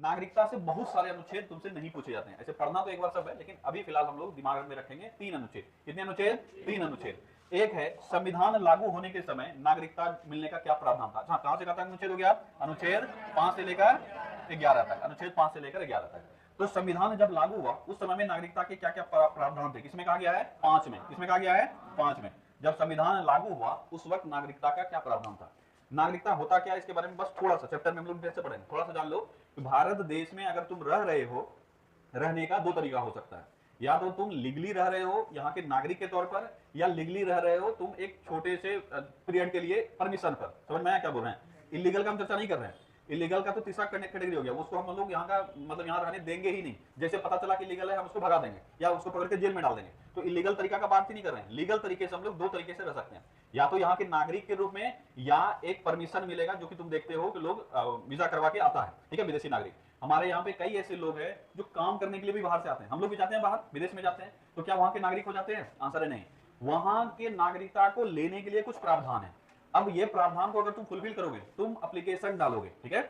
नागरिकता से बहुत सारे अनुच्छेद तुमसे नहीं पूछे जाते हैं, ऐसे पढ़ना तो एक बार सब है, लेकिन अभी फिलहाल हम लोग दिमाग में रखेंगे 3 अनुच्छेद। कितने अनुच्छेद? 3 अनुच्छेद। एक है संविधान लागू होने के समय नागरिकता मिलने का क्या प्रावधान था। हाँ, कहां से कहां तक अनुच्छेद हो गया? अनुच्छेद 5 से लेकर 11 तक, अनुच्छेद 5 से लेकर 11 तक। तो संविधान जब लागू हुआ उस समय में नागरिकता के क्या क्या प्रावधान थे? किसमें कहा गया है? 5 में। किसमें कहा गया है? 5 में। जब संविधान लागू हुआ उस वक्त नागरिकता का क्या प्रावधान था? नागरिकता होता क्या है इसके बारे में बस थोड़ा सा चैप्टर में हम लोग कैसे पढ़ेंगे, थोड़ा सा जान लो कि भारत देश में अगर तुम रह रहे हो, रहने का 2 तरीका हो सकता है। या तो तुम लीगली रह रहे हो यहाँ के नागरिक के तौर पर, या लीगली रह रहे हो तुम एक छोटे से पीरियड के लिए परमिशन पर। समझ में आया क्या बोल रहे हैं? इलीगल का हम चर्चा नहीं कर रहे हैं। इलीगल का तो तीसरा कैटेगरी हो गया, उसको हम लोग यहाँ का मतलब यहाँ रहने देंगे ही नहीं। जैसे पता चला कि इलीगल है हम उसको भगा देंगे या उसको पकड़ के जेल में डाल देंगे। तो इलीगल तरीका का बात ही नहीं कर रहे हैं। लीगल तरीके से हम लोग 2 तरीके से रह सकते हैं, या तो यहाँ के नागरिक के रूप में, या एक परमिशन मिलेगा जो कि तुम देखते हो कि लोग वीजा करवा के आता है, ठीक है, विदेशी नागरिक। हमारे यहाँ पे कई ऐसे लोग हैं जो काम करने के लिए भी बाहर से आते हैं। हम लोग भी जाते हैं बाहर, विदेश में जाते हैं, तो क्या वहां के नागरिक हो जाते हैं? आंसर है नहीं। वहां के नागरिकता को लेने के लिए कुछ प्रावधान है। अब ये प्रावधान को अगर तुम फुलफिल करोगे, तुम एप्लीकेशन डालोगे, ठीक है,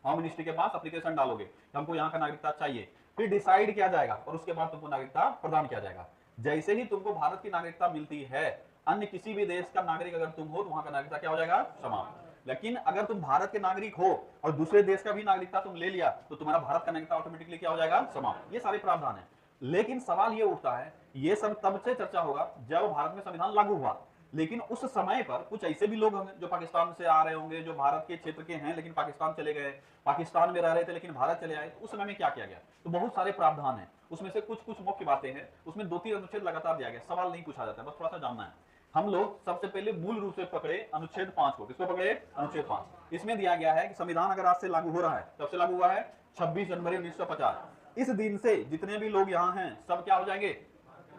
होम मिनिस्ट्री के पास एप्लीकेशन डालोगे कि हमको यहाँ का नागरिकता चाहिए, फिर डिसाइड किया जाएगा और उसके बाद तुमको नागरिकता प्रदान किया जाएगा। जैसे ही तुमको भारत की नागरिकता मिलती है, अन्य किसी भी देश का नागरिक अगर तुम हो तो वहां का नागरिकता क्या हो जाएगा? समाप्त। लेकिन अगर तुम भारत के नागरिक हो और दूसरे देश का भी नागरिकता तुम ले लिया तो तुम्हारा भारत का नागरिकता ऑटोमेटिकली क्या हो जाएगा? समाप्त। ये सारे प्रावधान है। लेकिन सवाल ये उठता है, ये सब तब से चर्चा होगा जब भारत में संविधान लागू हुआ। लेकिन उस समय पर कुछ ऐसे भी लोग होंगे जो पाकिस्तान से आ रहे होंगे, जो भारत के क्षेत्र के हैं लेकिन पाकिस्तान चले गए, पाकिस्तान में रह रहे थे लेकिन भारत चले आए। तो उस समय में क्या किया गया? तो बहुत सारे प्रावधान हैं, उसमें से कुछ कुछ मुख्य बातें हैं। उसमें 2-3 अनुच्छेद लगातार दिया गया, सवाल नहीं पूछा जाता है, बस थोड़ा सा जानना है। हम लोग सबसे पहले मूल रूप से पकड़े अनुच्छेद 5 को। किसको पकड़े? अनुच्छेद 5। इसमें दिया गया है कि संविधान अगर आज से लागू हो रहा है, कब से लागू हुआ है? 26 जनवरी 1950। इस दिन से जितने भी लोग यहाँ हैं सब क्या हो जाएंगे?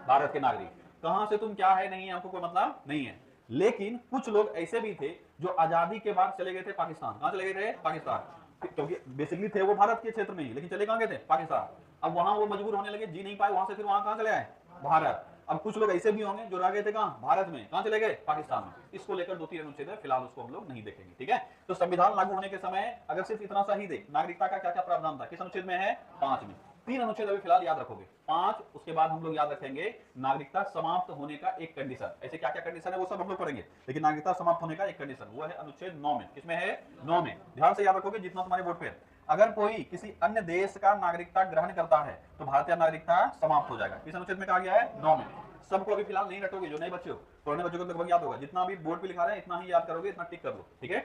भारत के नागरिक। कहां से तुम क्या है नहीं है हमको कोई मतलब नहीं है। लेकिन कुछ लोग ऐसे भी थे जो आजादी के बाद चले गए थे पाकिस्तान। कहां चले गए थे? पाकिस्तान। क्योंकि बेसिकली थे वो भारत के क्षेत्र में ही, लेकिन चले कहां गए थे? पाकिस्तान। अब वहां वो मजबूर होने लगे, जी नहीं पाए, वहां से फिर वहां कहां चले आए? भारत। अब कुछ लोग ऐसे भी होंगे जो रह गए थे कहां? भारत में। कहां चले गए? पाकिस्तान में। इसको लेकर 2-3 अनुच्छेद है, फिलहाल उसको हम लोग नहीं देखेंगे, ठीक है। तो संविधान लागू होने के समय अगर सिर्फ इतना सा ही देख, नागरिकता का क्या क्या प्रावधान था, किस अनुच्छेद में है? 5 में। 3 अनुच्छेद अभी फिलहाल याद रखोगे, 5। उसके बाद हम लोग याद रखेंगे नागरिकता समाप्त होने का एक कंडीशन। ऐसे क्या क्या कंडीशन है वो सब हम लोग पढ़ेंगे, लेकिन नागरिकता समाप्त होने का एक कंडीशन वो है अनुच्छेद 9 में। किसमें है? 9 में। ध्यान से याद रखोगे जितना तुम्हारे बोर्ड पे है। अगर कोई किसी अन्य देश का नागरिकता ग्रहण करता है तो भारतीय नागरिकता समाप्त हो जाएगा। किस अनुच्छेद में कहा गया है? 9 में। सबको अभी फिलहाल नहीं रटोगे, जो नए बच्चे हो, पुराने बच्चों को लगभग याद होगा। जितना भी बोर्ड पे लिखा रहे हैं इतना ही याद करोगे, इतना टिक कर लो, ठीक है।